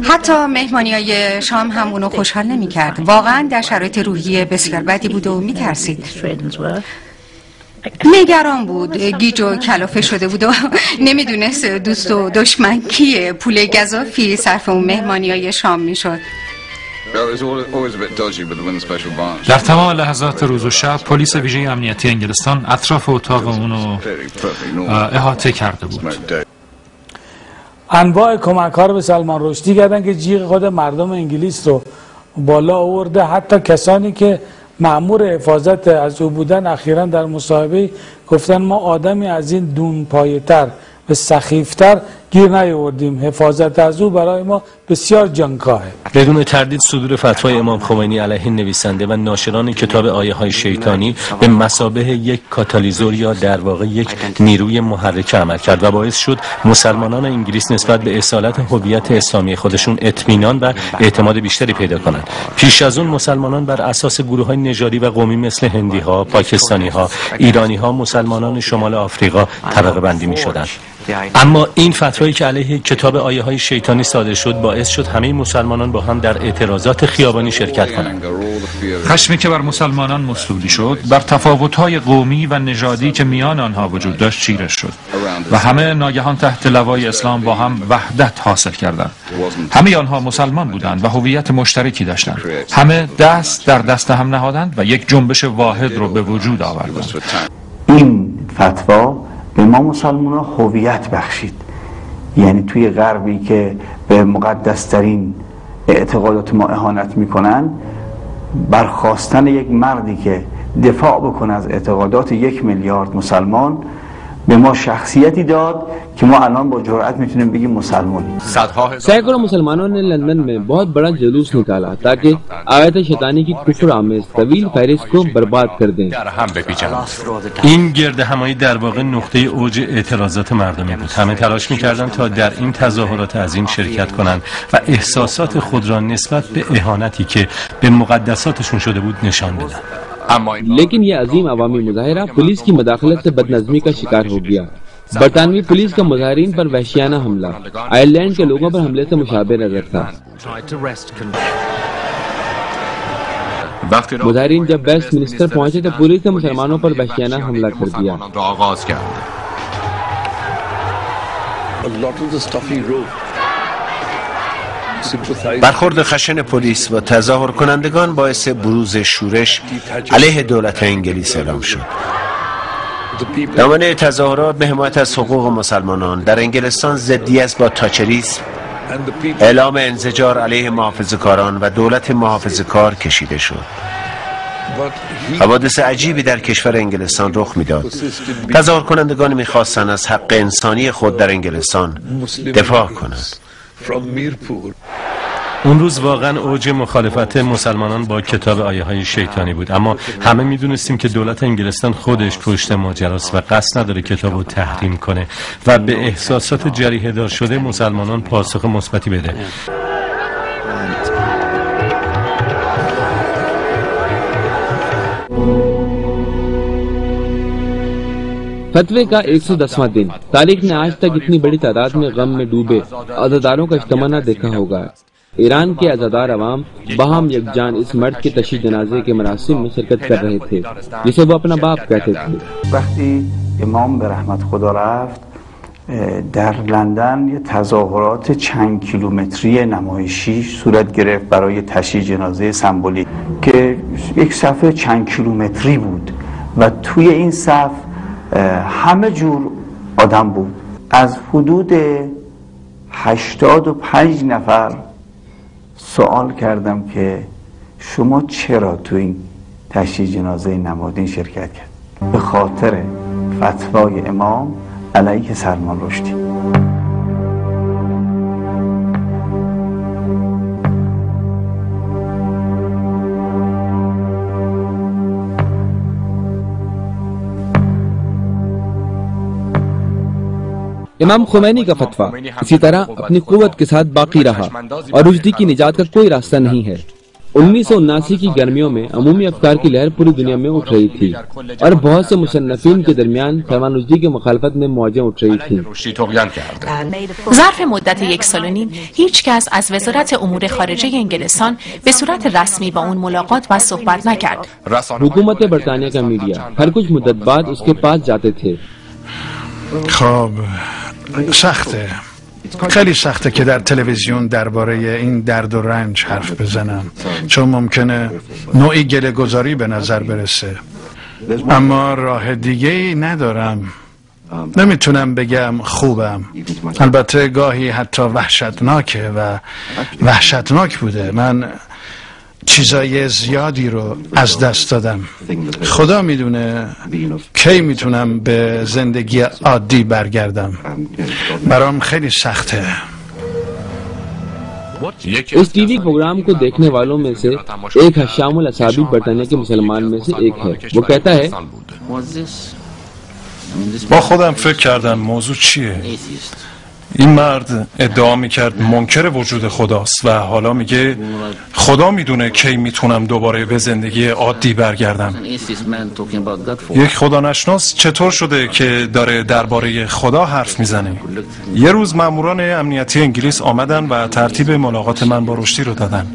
حتی مهمانی‌های شام هم اونو خوشحال نمی‌کرد. واقعا در شرایط روحی بسیار بدی بود و می‌ترسید. نگران بود، گیج و کلافه شده بود و نمیدونست دوست و دشمن کیه. پول گزافی صرف اون مهمانی‌های شام میشد. در تمام لحظات روز و شب پلیس ویژه امنیتی انگلستان اطراف اتاق اونو احاطه کرده بود. انواع کمک‌ها رو به سلمان رشدی کردن که جیغ خود مردم انگلیس رو بالا آورده. حتی کسانی که مأمور حفاظت از او بودن اخیراً در مصاحبه گفتن ما آدمی از این دونپایه‌تر و سخیفتر گیر نیاوردیم. حفاظت از او برای ما بسیار جانکاهه. بدون تردید صدور فتوای امام خمینی علیه نویسنده و ناشران کتاب آیه های شیطانی به مثابه یک کاتالیزور یا در واقع یک نیروی محرک عمل کرد و باعث شد مسلمانان انگلیس نسبت به اصالت هویت اسلامی خودشون اطمینان و اعتماد بیشتری پیدا کنند. پیش از اون مسلمانان بر اساس گروه‌های نژادی و قومی مثل هندی‌ها، پاکستانی‌ها، ایرانی‌ها، مسلمانان شمال آفریقا طبقه بندی می‌شدند. اما این فتوایی که علیه کتاب آیه های شیطانی صادر شد باعث شد همه مسلمانان با هم در اعتراضات خیابانی شرکت کنند. خشمی که بر مسلمانان مسلولی شد بر تفاوت‌های قومی و نژادی که میان آنها وجود داشت چیره شد و همه ناگهان تحت لوای اسلام با هم وحدت حاصل کردند. همه آنها مسلمان بودند و هویت مشترکی داشتند. همه دست در دست هم نهادند و یک جنبش واحد رو به وجود آوردند. این فتوا به ما مسلمان ها هویت بخشید. یعنی توی غربی که به مقدسترین اعتقادات ما اهانت میکنن، برخاستن یک مردی که دفاع بکنه از اعتقادات 1 میلیارد مسلمان به ما شخصیتی داد कि ما الان با جرأت میتونیم بگیم مسلمانی. सैकड़ों मुसलमानों ने लंदन में बहुत बड़ा जुलूस निकाला ताकि आयत शैतानी की कुफ्र आमेज तवील फहरिस्त को बर्बाद कर दें. این گرد همایی در واقع نقطه اوج اعتراضات مردمی بود. همه تلاش می‌کردند تا در این تظاهرات عظیم شرکت کنند و احساسات خود را نسبت به اهانتی که به مقدساتشون شده بود نشان بدن. लेकिन ये अजीम अवामी मुजाहिरा पुलिस की मदाखलत से बदनज़मी का शिकार हो गया. बरतानवी पुलिस का मुजाहिरीन पर वहशियाना हमला आयरलैंड के लोगों पर हमले से मुशाबे नजर था. मुजाहिरीन जब वेस्ट मिनिस्टर पहुंचे तो पुलिस ने मुसलमानों पर वहशियाना हमला कर दिया. برخورد خشن پلیس و تظاهر کنندگان باعث بروز شورش علیه دولت انگلیس اعلام شد. دامنه تظاهرات به حمایت از حقوق مسلمانان در انگلستان ضدیت با تاچریسم، اعلام انزجار علیه محافظه‌کاران و دولت محافظه‌کار کشیده شد. حوادث عجیبی در کشور انگلستان رخ میداد. تظاهر کنندگان می‌خواستند از حق انسانی خود در انگلستان دفاع کنند. اون روز واقعا اوج مخالفت مسلمانان با کتاب آیه های شیطانی بود، اما همه میدونستیم که دولت انگلستان خودش پشت ماجراست و قصد نداره کتاب رو تحریم کنه و به احساسات جریحه دار شده مسلمانان پاسخ مثبتی بده. फतवे का 110वां दिन। तारीख ने आज तक इतनी बड़ी तादाद में गम में डूबे अज़ादारों का इज्तिमा न देखा होगा। ईरान के अज़ादार अवाम बाहम यकजान इस मर्द के तशी जनाजे के मरासिम में शिरकत कर रहे थे जिसे वो अपना बाप कहते थे. وقتی امام به رحمت خدا رفت در لندن یه تظاهرات چند کیلومتری نمایشی صورت گرفت برای تشییع جنازه سمبولیک که یک صف چند کیلومتری بود و توی این صف همه جور آدم بود. از حدود 85 نفر سوال کردم که شما چرا تو این تشییع جنازه نمادین شرکت کرد؟ به خاطر فتوای امام علیه سلمان رشدی. इमाम खुमैनी का फतवा इसी तरह अपनी कुव्वत के साथ बाकी रहा और रुश्दी की निजात का कोई रास्ता नहीं है। 1979 की गर्मियों में अमूमी अफकार की लहर पूरी दुनिया में उठ रही थी और बहुत से मुसन्नफीन के दरमियान सलमान रुश्दी की मुखालफत में मौजें उठ रही थीं. ظرف مدت 1 سال و نیم هیچ کس از وزارت امور خارجه انگلستان به صورت رسمی با اون ملاقات و صحبت نکرد. हुकूमत बरतानिया का मीडिया हर कुछ मुद्दत बाद उसके पास जाते थे. خب سخته، خیلی سخته که در تلویزیون درباره این درد و رنج حرف بزنم چون ممکنه نوعی گله گذاری به نظر برسه، اما راه دیگه ای ندارم. نمیتونم بگم خوبم، البته گاهی حتی وحشتناکه و وحشتناک بوده. من چیزای زیادی رو از دست دادم. خدا میدونه کی میتونم به زندگی عادی برگردم. برام خیلی سخته. इस टीवी प्रोग्राम को देखने वालों में से एक हशामुल असाबी बरतानिया के मुसलमान में से एक है। वो कहता है با خودم فکر کردم موضوع چیه؟ این مرد ادعا میکرد منکر وجود خداست و حالا میگه خدا میدونه کی میتونم دوباره به زندگی عادی برگردم. یک خدا نشناس چطور شده که داره درباره خدا حرف میزنه؟ یه روز ماموران امنیتی انگلیس آمدن و ترتیب ملاقات من با رشدی رو دادن.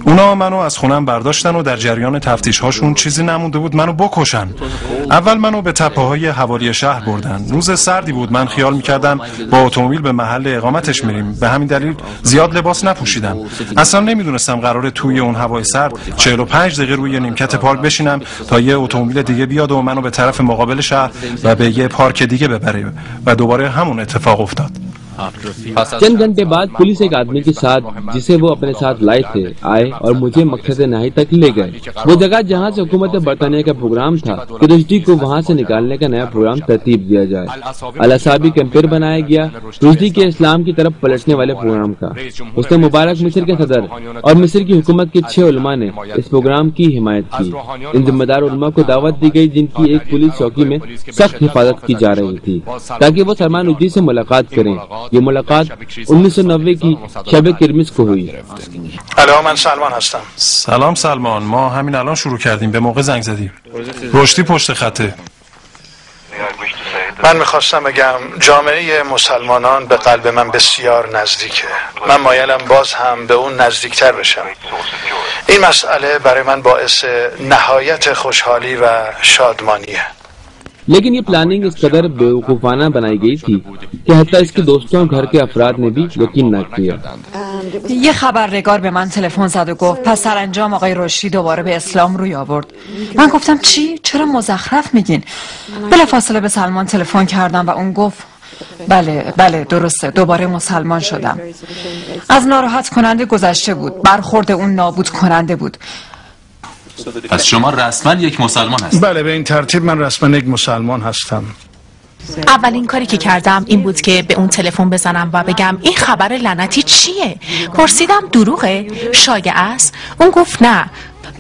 اونا منو از خونم برداشتن و در جریان تفتیش هاشون چیزی نمونده بود منو بکشن. اول منو به تپه های حوالی شهر بردن. روز سردی بود. من خیال میکردم با اتومبیل به محل اقامتش میریم. به همین دلیل زیاد لباس نپوشیدم. اصلا نمیدونستم قراره توی اون هوای سرد 45 دقیقه روی نیمکت پارک بشینم تا یه اتومبیل دیگه بیاد و منو به طرف مقابل شهر و به یه پارک دیگه ببره و دوباره همون اتفاق افتاد. चंद घंटे बाद पुलिस एक आदमी के साथ जिसे वो अपने साथ लाए थे आए और मुझे मकसद नहाई तक ले गए। वो जगह जहाँ से हुकूमत बरतानिया का प्रोग्राम था कि रुश्दी को वहाँ से निकालने का नया प्रोग्राम तरतीब दिया जाए। अल-असाबी कैंपेन बनाया गया रुश्दी के इस्लाम की तरफ पलटने वाले प्रोग्राम का। उसने मुबारक मिस्र के सदर और मिस्र की हुकूमत के 6 उलमा ने इस प्रोग्राम की हिमायत की। इन जिम्मेदार उलमा को दावत दी गई जिनकी एक पुलिस चौकी में सख्त हिफाजत की जा रही थी ताकि वो सलमान रुश्दी से मुलाकात करें। ये मुलाकात 1990 की शब किरमिस को हुई। الو من سلمان هستم. سلام سلمان، ما همین الان شروع کردیم. به موقع زنگ زدیم. رشدی پشت خطه. من میخواستم بگم جامعه مسلمانان به قلب من بسیار نزدیکه. من مایلم باز هم به اون نزدیکتر بشم. این مسئله برای من باعث نهایت خوشحالی و شادمانیه. लेकिन ये प्लानिंग इस कदर बेवकूफाना बनाई गई थी कि हत्ता इसके दोस्तों और घर के अफराद ने भी यकीन न किया। یه خبرنگار به من تلفن زد و گفت پس سرانجام آقای رشدی دوباره به اسلام روی آورد. من گفتم چی؟ چرا مزخرف میگین؟ بلافاصله به سلمان تلفن کردم و اون گفت بله درسته، دوباره مسلمان شدم. از ناراحت کننده گذشته بود. برخورد اون نابود کننده بود. پس شما رسما یک مسلمان هستید؟ بله، به این ترتیب من رسما یک مسلمان هستم. اولین کاری که کردم این بود که به اون تلفن بزنم و بگم این خبر لعنتی چیه؟ پرسیدم دروغه؟ شایعه است؟ اون گفت نه.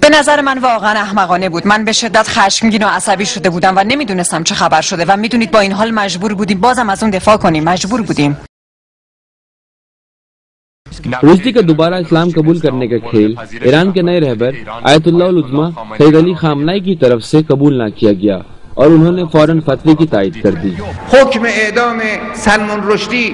به نظر من واقعا احمقانه بود. من به شدت خشمگین و عصبی شده بودم و نمیدونستم چه خبر شده و میدونید با این حال مجبور بودیم بازم از اون دفاع کنیم. مجبور بودیم. रुश्दी का दोबारा इस्लाम कबूल करने का खेल ईरान के नए रहबर आयतुल्लाह उल-उज़्मा सैयद अली खामनाई की तरफ से कबूल ना किया गया और उन्होंने फौरन फतवे की तायद कर दी। حکم اعدام سلمان رشدی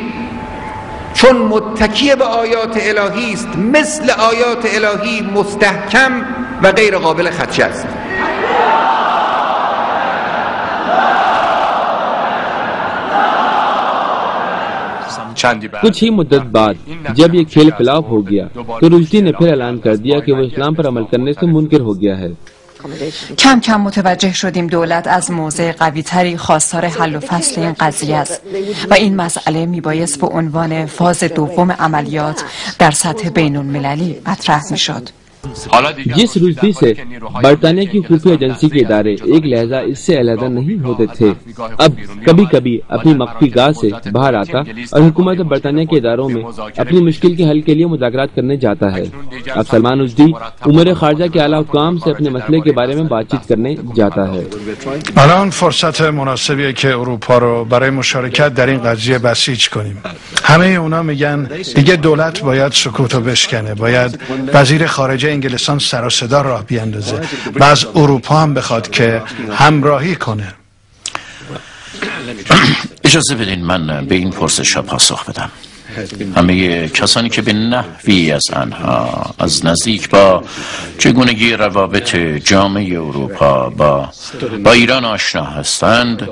چون متکی به آیات الهی است مثل آیات الهی مستحکم و غیر قابل خدشه است. कुछ ही मुद्दत बाद जब ये खेल फ्लॉप हो गया तो रुश्दी ने फिर ऐलान कर दिया कि वो इस्लाम पर अमल करने से मुनकिर हो गया है। کم کم متوجه شدیم دولت از موضع قوی تری خواستار حل و فصل این قضیه است و این مسئله میبایست به عنوان فاز دوم عملیات در سطح بین المللی مطرح میشد. जिस रुश्दी से बरतानिया की खुफिया एजेंसी के इदारे एक लहजा इससे अलहदा नहीं होते थे, अब कभी कभी अपनी मख्फी गाह से बाहर आता और हुकूमत बरतानिया के इदारों में अपनी मुश्किल के हल के लिए मुज़ाकरात करने जाता है। अब सलमान रुश्दी उमर खारजा के आला हुक्काम से अपने मसले के बारे में बातचीत करने जाता है। الان فرصت مناسبیه که اروپا رو برای مشارکت در این قضیه بسیج کنیم. همه اونا میگن دیگه دولت باید سکوتو بشکنه، باید وزیر خارجه انگلستان سر و صدا راه بیاندازه و از اروپا هم بخواد که همراهی کنه. اجازه بدین من به این پرسش پاسخ بدم. همه کسانی که به نحوی از آنها از نزدیک با چگونگی روابط جامعه اروپا با ایران آشنا هستند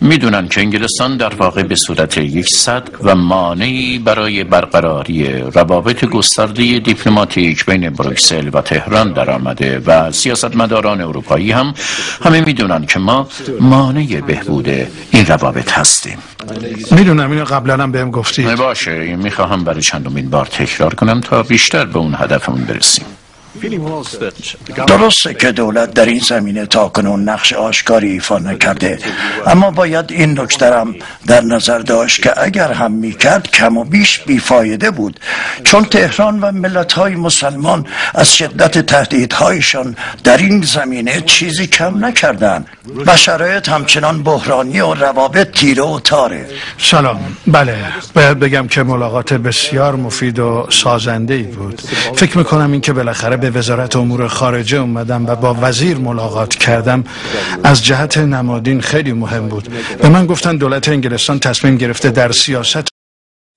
میدونن که انگلستان در واقع به صورت یک سد و مانعی برای برقراری روابط گسترده دیپلماتیک بین بروکسل و تهران در آمده و سیاستمداران اروپایی هم همه میدونن که ما مانع بهبود این روابط هستیم. میدونم اینو قبلا هم بهم گفتی. باشه، میخواهم برای چندمین بار تکرار کنم تا بیشتر به اون هدفمون برسیم. درسته که دولت در این زمینه تاکنون نقش آشکاری ایفا نکرده، اما باید این نکته هم در نظر داشت که اگر هم میکرد کم و بیش بیفایده بود، چون تهران و ملت‌های مسلمان از شدت تهدیدهایشان در این زمینه چیزی کم نکردن و شرایط همچنان بحرانی و روابط تیره و تاره. سلام. بله، باید بگم که ملاقات بسیار مفید و سازنده‌ای بود. فکر میکنم این که بالاخره به وزارت امور خارجه اومدم و با وزیر ملاقات کردم از جهت نمادین خیلی مهم بود. به من گفتن دولت انگلستان تصمیم گرفته در سیاست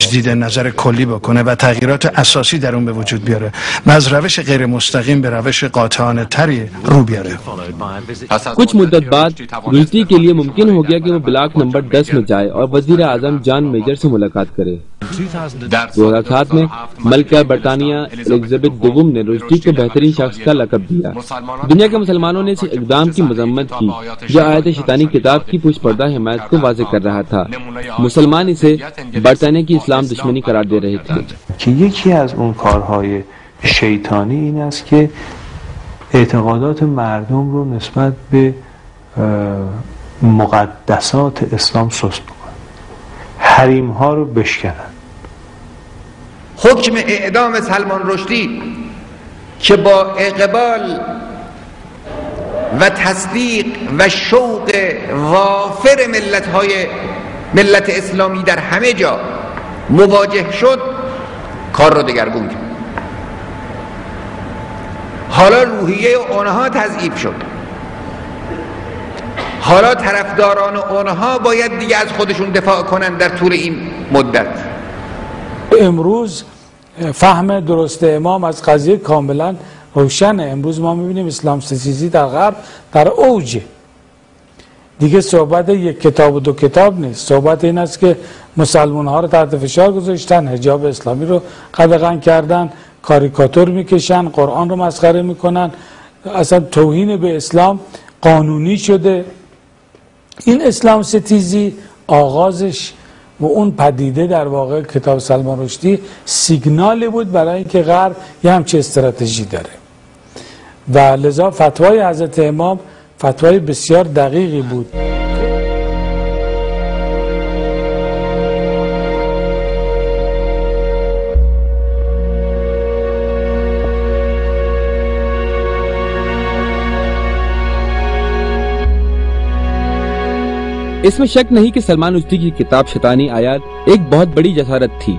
تجدید نظر کلی بکنه و تغییرات اساسی در اون به وجود بیاره و از روش غیر مستقیم به روش قاطعانه تری رو بیاره. کچھ مدت بعد رشدی کے لیے ممکن ہو گیا کہ وہ بلاک نمبر 10 میں جائے اور وزیر اعظم جان میجر سے ملاقات کرے۔ 2007 میں ملکہ برطانیہ ایلزابتھ دوم نے رشدی کو بہترین شخص کا لقب دیا۔ دنیا کے مسلمانوں نے اس اقدام کی مذمت کی جو آیت شیطانی کتاب کی پشت پردہ حمایت کو واضح کر رہا تھا۔ مسلمان اسے برطانیہ کی اسلام دشمنی قرار دے رہے تھے که یکی از اون کارهای شیطانی این است که اعتقادات مردم رو نسبت به مقدسات اسلام سست بکنن، حریم ها رو بشکنن. حکم اعدام سلمان رشدی که با اقبال و تصدیق و شوق وافر ملت اسلامی در همه جا مواجه شد، کار رو دگرگون کرد. حالا روحیه اونها تضعیف شد، حالا طرفداران اونها باید دیگه از خودشون دفاع کنن در طول این مدت. امروز فهم درست امام از قضیه کاملا روشنه. امروز ما میبینیم اسلام ستیزی در غرب در اوجه. دیگه صحبت یک کتاب و دو کتاب نیست، صحبت این است که مسلمان ها رو تحت فشار گذاشتن، حجاب اسلامی رو قدغن کردن، کاریکاتور میکشن، قرآن رو مسخره میکنن، اصلا توهین به اسلام قانونی شده. این اسلام ستیزی آغازش و اون پدیده در واقع کتاب سلمان رشدی سیگنالی بود برای اینکه غرب یه همچه استراتژی داره و لذا فتوای حضرت امام فتوای بسیار دقیقی بود. اس میں شک نہیں کہ سلمان رشدی کی کتاب شیطانی آیات ایک بہت بڑی جسارت تھی۔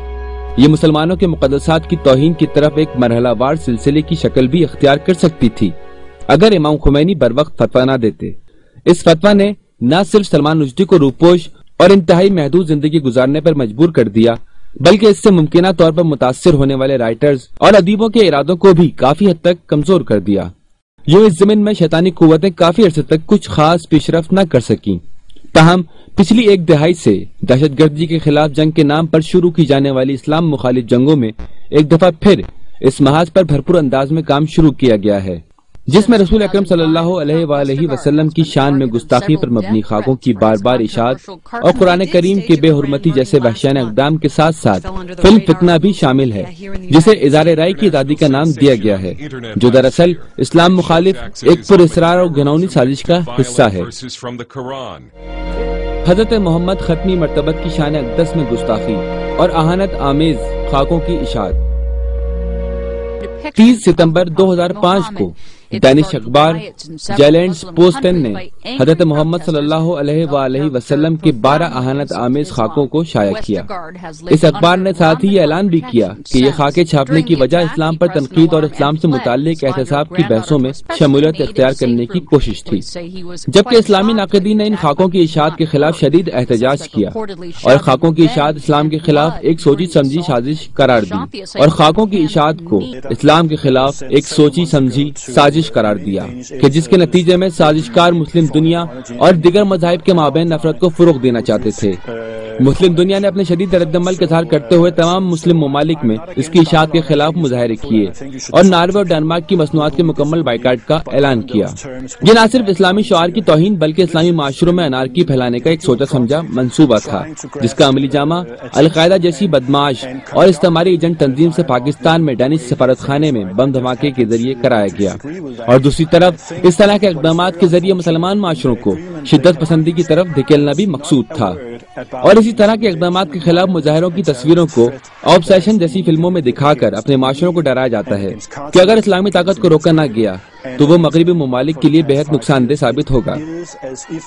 یہ مسلمانوں کے مقدسات کی توہین کی طرف ایک مرحلہ وار سلسلے کی شکل بھی اختیار کر سکتی تھی اگر امام خمینی بر وقت فتویٰ نہ دیتے۔ اس فتویٰ نے نہ صرف سلمان رشدی کو روپوش اور انتہائی محدود زندگی گزارنے پر مجبور کر دیا بلکہ اس سے ممکنہ طور پر متاثر ہونے والے رائٹرز اور ادیبوں کے ارادوں کو بھی کافی حد تک کمزور کر دیا۔ یوں اس زمین میں شیطانی قوتیں کافی عرصے تک کچھ خاص پیش رفت نہ کر سکیں۔ تاہم پچھلی ایک دہائی سے دہشت گردی کے خلاف جنگ کے نام پر شروع کی جانے والی اسلام مخالف جنگوں میں ایک دفعہ پھر اس محاذ پر بھرپور انداز میں کام شروع کیا گیا ہے جس میں رسول اکرم صلی اللہ علیہ وآلہ وسلم کی شان میں گستاخی پر مبنی خاکوں کی بار بار اشاعت اور قرآن کریم کے بے حرمتی جیسے وحشیانہ اقدام کے ساتھ ساتھ فلم فتنہ بھی شامل ہے جسے اظہار رائے کی آزادی کا نام دیا گیا ہے جو دراصل اسلام مخالف ایک پر اسرار اور گھناؤنی سازش کا حصہ ہے۔ حضرت محمد ختمی مرتبت کی شان اقدس میں گستاخی اور اہانت آمیز خاکوں کی اشاعت۔ 30 ستمبر 2005 کو دانش اخبار جیلینڈز پوسٹن نے حضرت محمد صلی اللہ علیہ وآلہ وسلم کے 12 اہانت آمیز خاکوں کو شائع کیا۔ اس اخبار نے ساتھ ہی اعلان بھی کیا کہ یہ خاکے چھاپنے کی وجہ اسلام پر تنقید اور اسلام سے متعلق احتساب کی بحثوں میں شمولیت اختیار کرنے کی کوشش تھی، جبکہ اسلامی ناقدین نے ان خاکوں کی اشاعت کے خلاف شدید احتجاج کیا اور خاکوں کی اشاعت اسلام کے خلاف ایک سوچی سمجھی سازش قرار دی اور خاکوں کی اشاعت کو اسلام کے خلاف ایک سوچی سمجھی سازش قرار دیا کہ جس کے نتیجے میں سازشکار مسلم دنیا اور دیگر مذاہب کے مابین نفرت کو فروغ دینا چاہتے تھے۔ مسلم دنیا نے اپنے شدید رد عمل کا اظہار کرتے ہوئے تمام مسلم ممالک میں اس کی اشاعت کے خلاف مظاہرے کیے اور ناروے اور ڈنمارک کی مصنوعات کے مکمل بائیکاٹ کا اعلان کیا۔ یہ نہ صرف اسلامی شعار کی توہین بلکہ اسلامی معاشروں میں انارکی پھیلانے کا ایک سوچا سمجھا منصوبہ تھا، جس کا عملی جامہ القاعدہ جیسی بدمعاش اور استعماری ایجنٹ تنظیم سے پاکستان میں ڈینش سفارت خانے میں بم دھماکے کے ذریعے کرایا گیا، اور دوسری طرف اس طرح کے اقدامات کے ذریعے مسلمان معاشروں کو شدت پسندی کی طرف دھکیلنا بھی مقصود تھا۔ اور اسی طرح کے اقدامات کے خلاف مظاہروں کی تصویروں کو آبسیشن جیسی فلموں میں دکھا کر اپنے معاشروں کو ڈرایا جاتا ہے کہ اگر اسلامی طاقت کو روکا نہ گیا تو وہ مغربی ممالک کے لیے بہت نقصان دہ ثابت ہوگا۔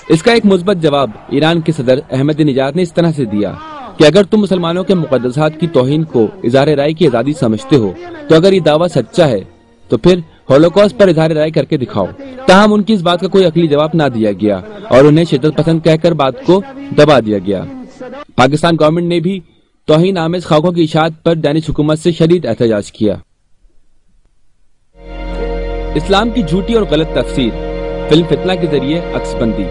اس کا ایک مثبت جواب ایران کے صدر احمدی نژاد نے اس طرح سے دیا کہ اگر تم مسلمانوں کے مقدسات کی توہین کو اظہار رائے کی آزادی سمجھتے ہو تو اگر یہ دعویٰ سچا ہے تو پھر ہولوکاسٹ پر اظہار رائے کر کے دکھاؤ۔ تاہم ان کی اس بات کا کوئی عقلی جواب نہ دیا گیا اور انہیں شدت پسند کہہ کر بات کو دبا دیا گیا۔ پاکستان گورنمنٹ نے بھی توہین آمیز خاکوں کی اشاعت پر ڈینش حکومت سے شدید احتجاج کیا۔ اسلام کی جھوٹی اور غلط تفسیر، فلم فتنہ کے ذریعے عکس بندی۔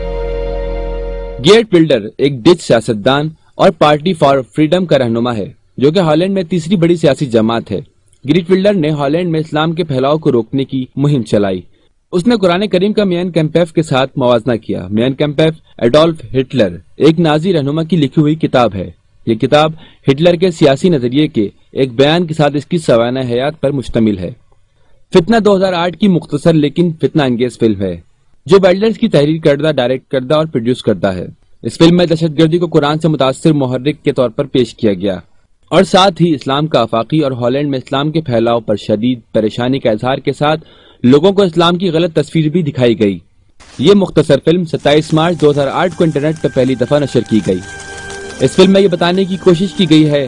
گیٹ ولڈر ایک ڈچ سیاستدان اور پارٹی فار فریڈم کا رہنما ہے جو کہ ہالینڈ میں تیسری بڑی سیاسی جماعت ہے۔ گریٹ ولڈر نے ہالینڈ میں اسلام کے پھیلاؤ کو روکنے کی مہم چلائی۔ اس نے قرآن کریم کا مین کیمپیف کے ساتھ موازنہ کیا۔ مین کیمپیف ایڈولف ہٹلر ایک نازی رہنما کی لکھی ہوئی کتاب ہے۔ یہ کتاب ہٹلر کے سیاسی نظریے کے ایک بیان کے ساتھ اس کی سوانح حیات پر مشتمل ہے۔ فتنہ 2008 کی مختصر لیکن فتنہ انگیز فلم ہے جو ویلڈرز کی تحریر کردہ، ڈائریکٹ کردہ اور پروڈیوس کردہ ہے۔ اس فلم میں دہشت گردی کو قرآن سے متاثر محرک کے طور پر پیش کیا گیا اور ساتھ ہی اسلام کا آفاقی اور ہالینڈ میں اسلام کے پھیلاؤ پر شدید پریشانی کا اظہار کے ساتھ لوگوں کو اسلام کی غلط تصویر بھی دکھائی گئی۔ یہ مختصر فلم 27 مارچ 2008 کو انٹرنیٹ پر پہلی دفعہ نشر کی گئی۔ اس فلم میں یہ بتانے کی کوشش کی گئی ہے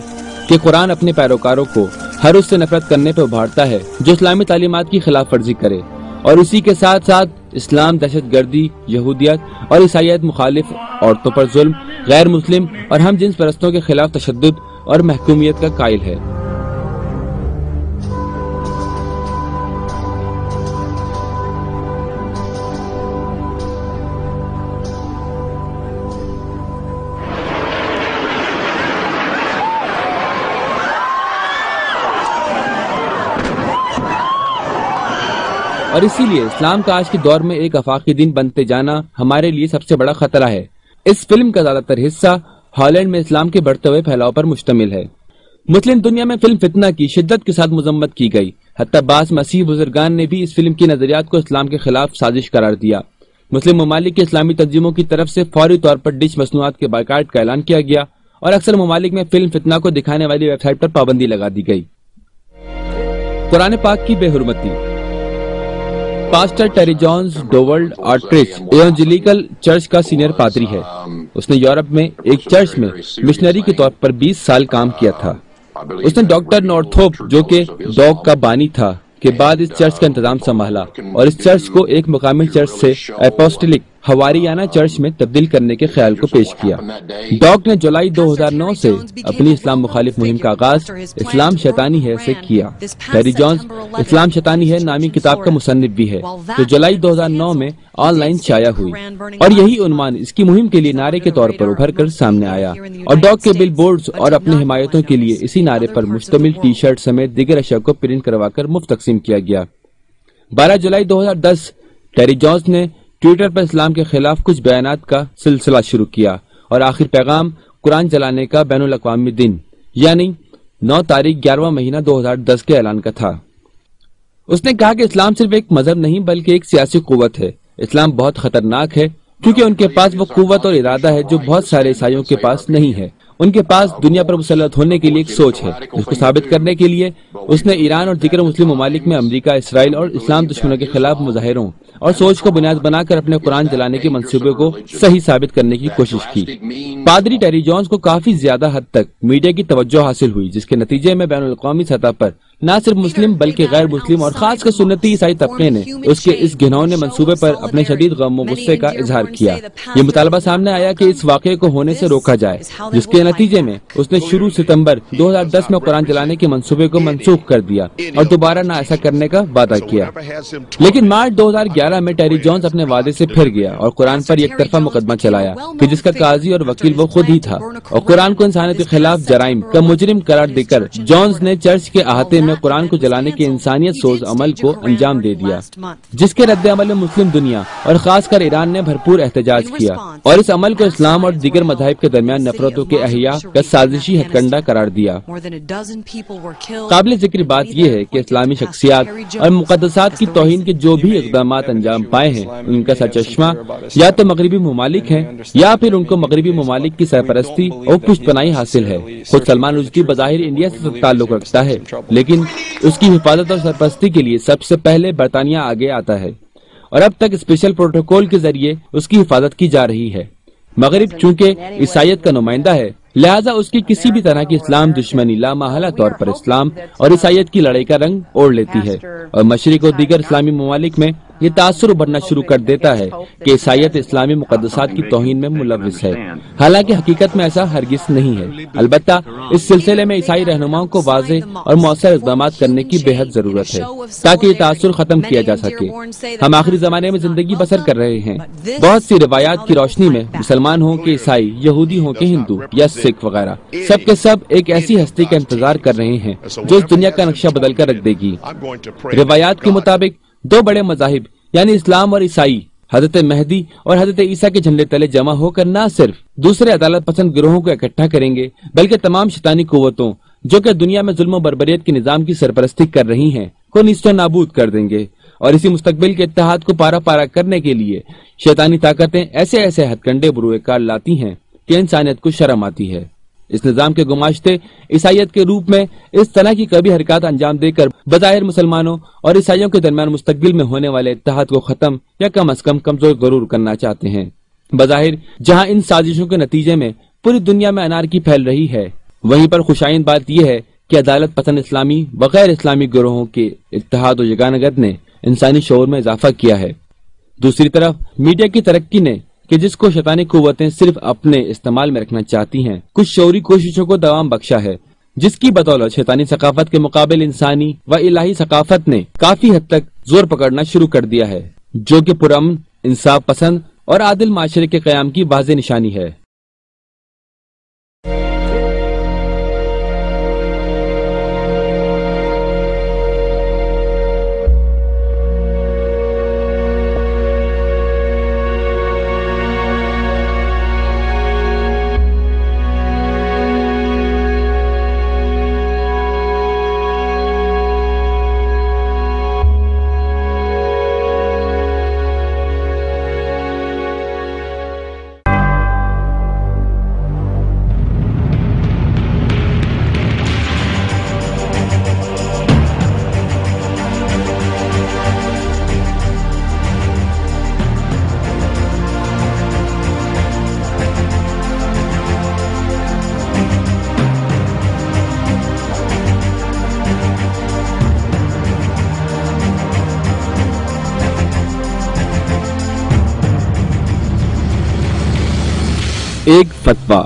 کہ قرآن اپنے پیروکاروں کو ہر اس سے نفرت کرنے پہ ابھارتا ہے جو اسلامی تعلیمات کی خلاف ورزی کرے، اور اسی کے ساتھ ساتھ اسلام دہشت گردی، یہودیت اور عیسائیت مخالف عورتوں پر ظلم، غیر مسلم اور ہم جنس پرستوں کے خلاف تشدد اور محکومیت کا قائل ہے۔ اور اسی لیے اسلام کا آج کے دور میں ایک آفاقی دین بنتے جانا ہمارے لیے سب سے بڑا خطرہ ہے۔ اس فلم کا زیادہ تر حصہ ہالینڈ میں اسلام کے بڑھتے ہوئے پھیلاؤ پر مشتمل ہے۔ مسلم دنیا میں فلم فتنہ کی شدت کے ساتھ مذمت کی گئی، حتیٰ بعض مسیح بزرگان نے بھی اس فلم کی نظریات کو اسلام کے خلاف سازش قرار دیا۔ مسلم ممالک کے اسلامی تنظیموں کی طرف سے فوری طور پر ڈچ مصنوعات کے بائیکاٹ کا اعلان کیا گیا اور اکثر ممالک میں فلم فتنہ کو دکھانے والی ویب سائٹ پر پابندی لگا دی گئی۔ قرآن پاک کی بے حرمتی۔ پاسٹر ٹیری جونز ڈوولڈ آرٹریچ ایونجلیکل چرچ کا سینئر پادری ہے۔ اس نے یورپ میں ایک چرچ میں مشنری کے طور پر 20 سال کام کیا تھا۔ اس نے ڈاکٹر نورتھوپ جو کہ ڈاگ کا بانی تھا کے بعد اس چرچ کا انتظام سنبھالا اور اس چرچ کو ایک مقامی چرچ سے اپوسٹلک حواریانہ چرچ میں تبدیل کرنے کے خیال کو پیش کیا۔ ڈاگ نے جولائی 2009 سے اپنی اسلام مخالف مہم کا آغاز اسلام شیطانی ہے سے کیا۔ ٹیری جونز اسلام شیطانی ہے نامی کتاب کا مصنف بھی ہے جو جولائی 2009 میں آن لائن شائع ہوئی، اور یہی عنوان اس کی مہم کے لیے نعرے کے طور پر ابھر کر سامنے آیا، اور ڈاگ کے بل بورڈز اور اپنے حمایتوں کے لیے اسی نعرے پر مشتمل ٹی شرٹ سمیت دیگر اشیاء کو پرنٹ کروا کر مفت تقسیم کیا گیا۔ 12 جولائی 2010 ٹیری جونز نے ٹویٹر پر اسلام کے خلاف کچھ بیانات کا سلسلہ شروع کیا اور آخر پیغام قرآن جلانے کا بین الاقوامی دن یعنی 9 تاریخ 11واں مہینہ 2010 کے اعلان کا تھا۔ اس نے کہا کہ اسلام صرف ایک مذہب نہیں بلکہ ایک سیاسی قوت ہے۔ اسلام بہت خطرناک ہے کیونکہ ان کے پاس وہ قوت اور ارادہ ہے جو بہت سارے عیسائیوں کے پاس نہیں ہے۔ ان کے پاس دنیا پر مسلط ہونے کے لیے ایک سوچ ہے جس کو ثابت کرنے کے لیے اس نے ایران اور دیگر مسلم ممالک میں امریکہ، اسرائیل اور اسلام دشمنوں کے خلاف مظاہروں اور سوچ کو بنیاد بنا کر اپنے قرآن جلانے کے منصوبے کو صحیح ثابت کرنے کی کوشش کی۔ پادری ٹیری جونز کو کافی زیادہ حد تک میڈیا کی توجہ حاصل ہوئی جس کے نتیجے میں بین الاقوامی سطح پر نہ صرف مسلم بلکہ غیر مسلم اور خاص کر سنتی عیسائی طبقے نے اس کے اس گھنونے منصوبے پر اپنے شدید غم و غصے کا اظہار کیا۔ یہ مطالبہ سامنے آیا کہ اس واقعے کو ہونے سے روکا جائے، جس کے نتیجے میں اس نے شروع ستمبر 2010 میں قرآن جلانے کے منصوبے کو منسوخ کر دیا اور دوبارہ نہ ایسا کرنے کا وعدہ کیا۔ لیکن مارچ 2011 میں ٹیری جونز اپنے وعدے سے پھر گیا اور قرآن پر یک طرفہ مقدمہ چلایا کہ جس کا قاضی اور وکیل وہ خود ہی تھا، اور قرآن کو انسانیت کے خلاف جرائم کا مجرم قرار دے کر جونز نے چرچ کے احاطے میں قرآن کو جلانے کے انسانیت سوز عمل کو انجام دے دیا، جس کے رد عمل میں مسلم دنیا اور خاص کر ایران نے بھرپور احتجاج کیا اور اس عمل کو اسلام اور دیگر مذاہب کے درمیان نفرتوں کے احیا کا سازشی ہتھ کنڈہ قرار دیا۔ قابل ذکر بات یہ ہے کہ اسلامی شخصیات اور مقدسات کی توہین کے جو بھی اقدامات انجام پائے ہیں ان کا سرچشمہ یا تو مغربی ممالک ہیں یا پھر ان کو مغربی ممالک کی سرپرستی اور پشت پناہی حاصل ہے۔ خود سلمان رشدی بظاہر انڈیا سے تعلق رکھتا ہے، لیکن اس کی حفاظت اور سرپرستی کے لیے سب سے پہلے برطانیہ آگے آتا ہے اور اب تک اسپیشل پروٹوکول کے ذریعے اس کی حفاظت کی جا رہی ہے۔ مغرب چونکہ عیسائیت کا نمائندہ ہے، لہذا اس کی کسی بھی طرح کی اسلام دشمنی لامحالہ طور پر اسلام اور عیسائیت کی لڑائی کا رنگ اوڑھ لیتی ہے، اور مشرق اور دیگر اسلامی ممالک میں یہ تاثر ابھرنا شروع کر دیتا ہے کہ عیسائیت اسلامی مقدسات کی توہین میں ملوث ہے، حالانکہ حقیقت میں ایسا ہرگز نہیں ہے۔ البتہ اس سلسلے میں عیسائی رہنماؤں کو واضح اور مؤثر اقدامات کرنے کی بے حد ضرورت ہے تاکہ یہ تاثر ختم کیا جا سکے۔ ہم آخری زمانے میں زندگی بسر کر رہے ہیں، بہت سی روایات کی روشنی میں مسلمان ہوں کہ عیسائی، یہودی ہوں کہ ہندو یا سکھ وغیرہ، سب کے سب ایک ایسی ہستی کا انتظار کر رہے ہیں جو اس دنیا کا نقشہ بدل کر رکھ دے گی۔ روایات کے مطابق دو بڑے مذاہب یعنی اسلام اور عیسائی حضرت مہدی اور حضرت عیسیٰ کے جھنڈے تلے جمع ہو کر نہ صرف دوسرے عدالت پسند گروہوں کو اکٹھا کریں گے بلکہ تمام شیطانی قوتوں جو کہ دنیا میں ظلم و بربریت کے نظام کی سرپرستی کر رہی ہیں کو نیست و نابود کر دیں گے، اور اسی مستقبل کے اتحاد کو پارا پارا کرنے کے لیے شیطانی طاقتیں ایسے ایسے ہتھ کنڈے بروئے کار لاتی ہیں کہ انسانیت کو شرم آتی ہے۔ اس نظام کے گماشتے عیسائیت کے روپ میں اس طرح کی کبھی حرکات انجام دے کر بظاہر مسلمانوں اور عیسائیوں کے درمیان مستقبل میں ہونے والے اتحاد کو ختم یا کم از کم کمزور ضرور کرنا چاہتے ہیں۔ بظاہر جہاں ان سازشوں کے نتیجے میں پوری دنیا میں انارکی پھیل رہی ہے، وہیں پر خوشائند بات یہ ہے کہ عدالت پسند اسلامی بغیر اسلامی گروہوں کے اتحاد و یگانگت نے انسانی شعور میں اضافہ کیا ہے۔ دوسری طرف میڈیا کی ترقی نے کہ جس کو شیطانی قوتیں صرف اپنے استعمال میں رکھنا چاہتی ہیں کچھ شعوری کوششوں کو دوام بخشا ہے، جس کی بدولت شیطانی ثقافت کے مقابل انسانی و الہی ثقافت نے کافی حد تک زور پکڑنا شروع کر دیا ہے، جو کہ پرامن، انصاف پسند اور عادل معاشرے کے قیام کی واضح نشانی ہے۔ ایک فتویٰ